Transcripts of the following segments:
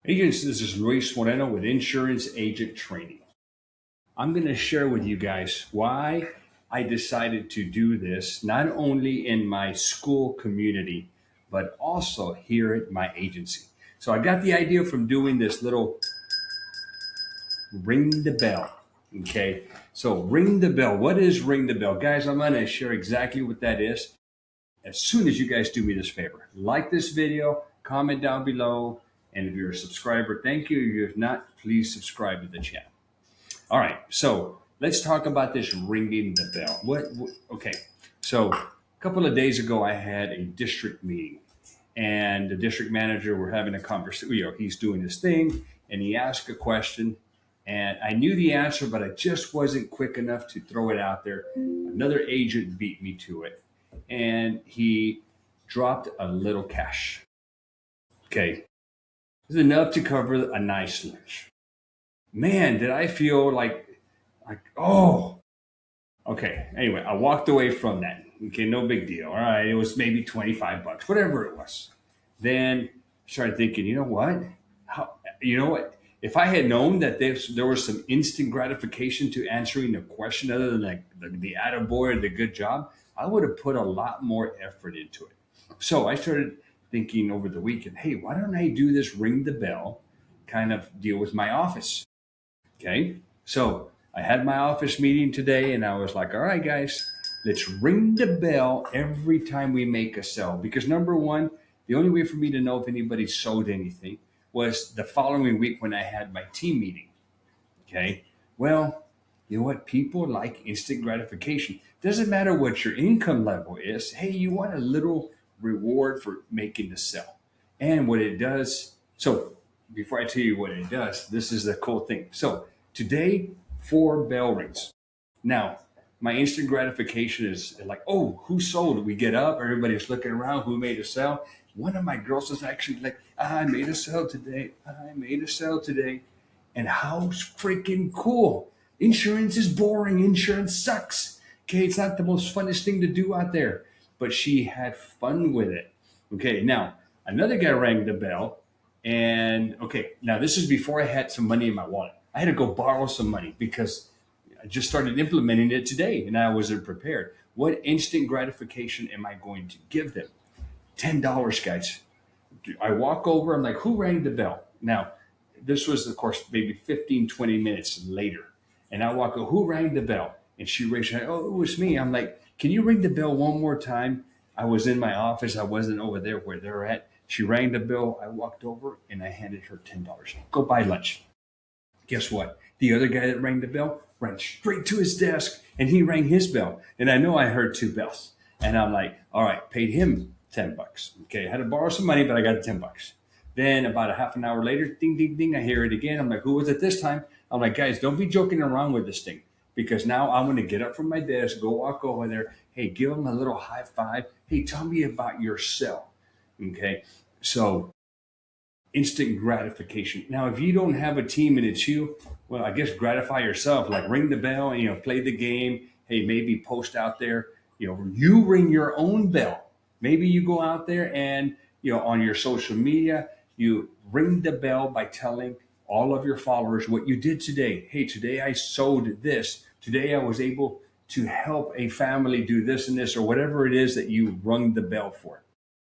Agents, this is Luis Moreno with Insurance Agent Training. I'm going to share with you guys why I decided to do this, not only in my school community, but also here at my agency. So I got the idea from doing this little ring the bell. Okay. So ring the bell. What is ring the bell? Guys, I'm going to share exactly what that is as soon as you guys do me this favor. Like this video, comment down below, and if you're a subscriber, thank you. If you're not, please subscribe to the channel. All right, so let's talk about this ringing the bell. Okay, so a couple of days ago, I had a district meeting, and the district manager were having a conversation. He's doing his thing, and he asked a question, and I knew the answer, but I just wasn't quick enough to throw it out there. Another agent beat me to it, and he dropped a little cash. Okay, it's enough to cover a nice lunch. Man, did I feel like, oh, okay. Anyway, I walked away from that. Okay, no big deal. All right, it was maybe 25 bucks, whatever it was. Then I started thinking, you know what? How, you know what? If I had known that there was some instant gratification to answering the question other than like the attaboy or the good job, I would have put a lot more effort into it. So I started thinking over the weekend, hey, why don't I do this ring the bell kind of deal with my office? Okay. So I had my office meeting today and I was like, all right, guys, let's ring the bell every time we make a sell. Because number one, the only way for me to know if anybody sold anything was the following week when I had my team meeting. Okay. Well, you know what? People like instant gratification. Doesn't matter what your income level is. Hey, you want a little reward for making the sell. And what it does. So before I tell you what it does, this is the cool thing. So today, 4 bell rings. Now, my instant gratification is like, oh, who sold? We get up, everybody's looking around, who made a sell? One of my girls is actually like, I made a sell today. I made a sell today. And how freaking cool. Insurance is boring. Insurance sucks. Okay, it's not the most funnest thing to do out there. But she had fun with it. Okay, now another guy rang the bell. And okay, now this is before I had some money in my wallet. I had to go borrow some money because I just started implementing it today and I wasn't prepared. What instant gratification am I going to give them? $10, guys. I walk over, I'm like, who rang the bell? Now, this was, of course, maybe 15, 20 minutes later. And I walk over, who rang the bell? And she raised her hand, oh, it was me. I'm like, can you ring the bell one more time? I was in my office. I wasn't over there where they're at. She rang the bell. I walked over and I handed her $10. Go buy lunch. Guess what? The other guy that rang the bell ran straight to his desk and he rang his bell. And I know I heard 2 bells. And I'm like, all right, paid him 10 bucks. Okay, I had to borrow some money, but I got 10 bucks. Then about a half an hour later, ding, ding, ding, I hear it again. I'm like, who was it this time? I'm like, guys, don't be joking around with this thing because now I'm going to get up from my desk, go walk over there. Hey, give them a little high five. Hey, tell me about your sell. Okay, so instant gratification. Now, if you don't have a team and it's you, well, I guess gratify yourself, like ring the bell and, play the game. Hey, maybe post out there, you ring your own bell. Maybe you go out there and, on your social media, you ring the bell by telling all of your followers what you did today. Hey, today I sold this. Today I was able to help a family do this and this, or whatever it is that you rung the bell for.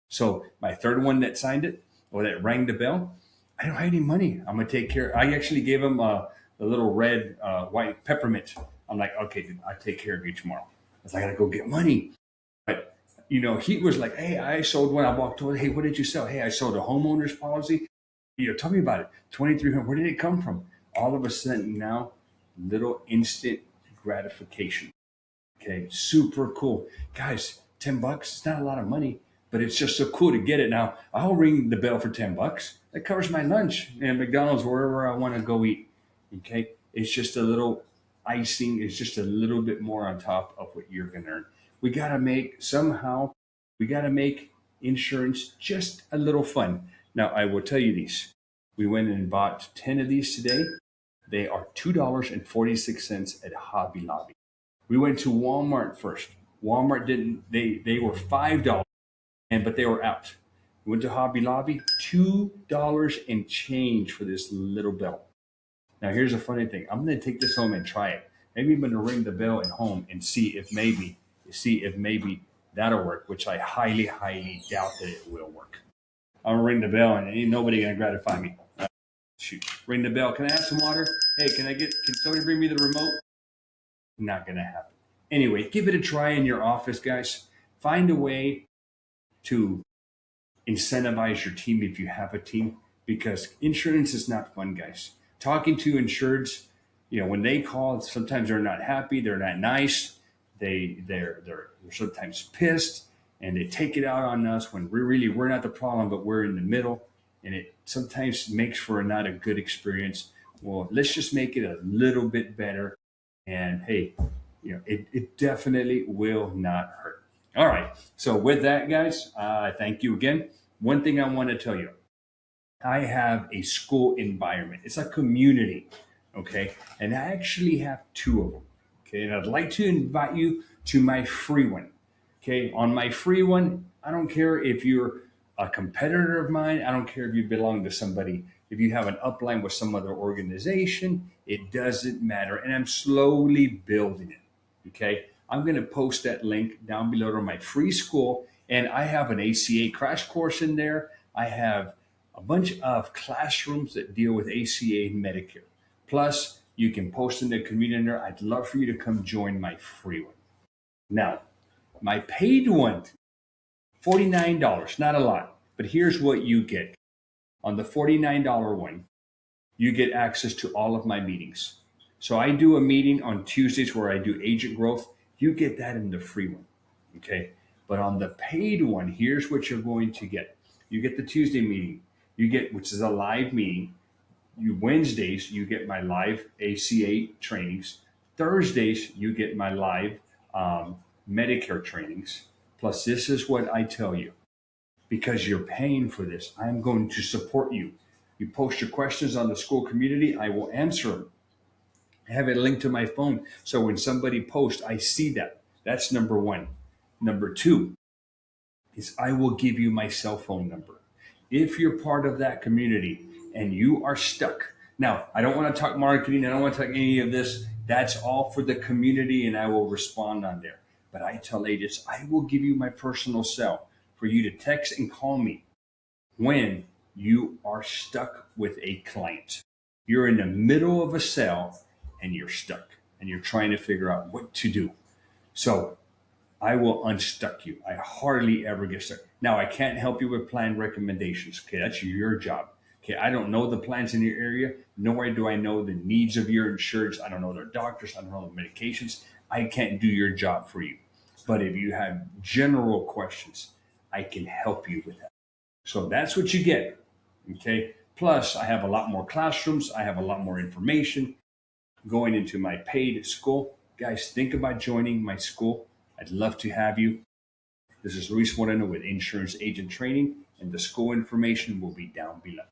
So my third one that signed it, or that rang the bell, I don't have any money. I'm gonna take care. I actually gave him a little red, white peppermint. I'm like, okay, dude, I'll take care of you tomorrow. I was like, I gotta go get money. But he was like, hey, I sold one. I walked over. Hey, what did you sell? Hey, I sold a homeowner's policy. Tell me about it. 2,300. Where did it come from? All of a sudden now, little instant gratification. Okay, super cool, guys. 10 bucks. It's not a lot of money, but it's just so cool to get it. Now I'll ring the bell for 10 bucks. That covers my lunch and McDonald's, wherever I want to go eat. Okay. It's just a little icing. It's just a little bit more on top of what you're going to earn. We got to make insurance just a little fun. Now I will tell you these. We went and bought 10 of these today. They are $2.46 at Hobby Lobby. We went to Walmart first. Walmart didn't, they were $5, but they were out. Went to Hobby Lobby, $2 and change for this little belt. Now, here's the funny thing. I'm going to take this home and try it. Maybe I'm going to ring the bell at home and see if maybe that'll work, which I highly, highly doubt that it will work. I'm going to ring the bell and ain't nobody going to gratify me. Shoot. Ring the bell. Can I have some water? Hey, can somebody bring me the remote? Not going to happen. Anyway, give it a try in your office, guys. Find a way to incentivize your team if you have a team, because insurance is not fun, guys. Talking to insureds, when they call, sometimes they're not happy, they're not nice, they're sometimes pissed, and they take it out on us when we're not the problem, but we're in the middle, and it sometimes makes for not a good experience. Well, let's just make it a little bit better, and hey, it definitely will not hurt. All right. So with that, guys, thank you again. One thing I want to tell you, I have a school environment. It's a community, okay? And I actually have two of them, okay? And I'd like to invite you to my free one, okay? On my free one, I don't care if you're a competitor of mine. I don't care if you belong to somebody. If you have an upline with some other organization, it doesn't matter. And I'm slowly building it, okay? I'm going to post that link down below to my free school. And I have an ACA crash course in there. I have a bunch of classrooms that deal with ACA Medicare. Plus, you can post in the community in there. I'd love for you to come join my free one. Now, my paid one, $49, not a lot. But here's what you get. On the $49 one, you get access to all of my meetings. So I do a meeting on Tuesdays where I do agent growth. You get that in the free one, okay? But on the paid one, here's what you're going to get. You get the Tuesday meeting, which is a live meeting. Wednesdays, you get my live ACA trainings. Thursdays, you get my live Medicare trainings. Plus, this is what I tell you. Because you're paying for this, I'm going to support you. You post your questions on the school community, I will answer them. I have it linked to my phone, so when somebody posts, I see that. That's number one. Number two is I will give you my cell phone number. If you're part of that community and you are stuck. Now, I don't want to talk marketing. I don't want to talk any of this. That's all for the community, and I will respond on there. But I tell agents, I will give you my personal cell for you to text and call me when you are stuck with a client. You're in the middle of a sale and you're stuck and you're trying to figure out what to do. So I will unstuck you. I hardly ever get stuck. Now, I can't help you with plan recommendations. Okay, that's your job. Okay, I don't know the plans in your area, nor do I know the needs of your insureds. I don't know their doctors. I don't know the medications. I can't do your job for you. But if you have general questions, I can help you with that. So that's what you get. Okay. Plus, I have a lot more classrooms. I have a lot more information going into my paid school. Guys, think about joining my school. I'd love to have you. This is Luis Moreno with Insurance Agent Training, and the school information will be down below.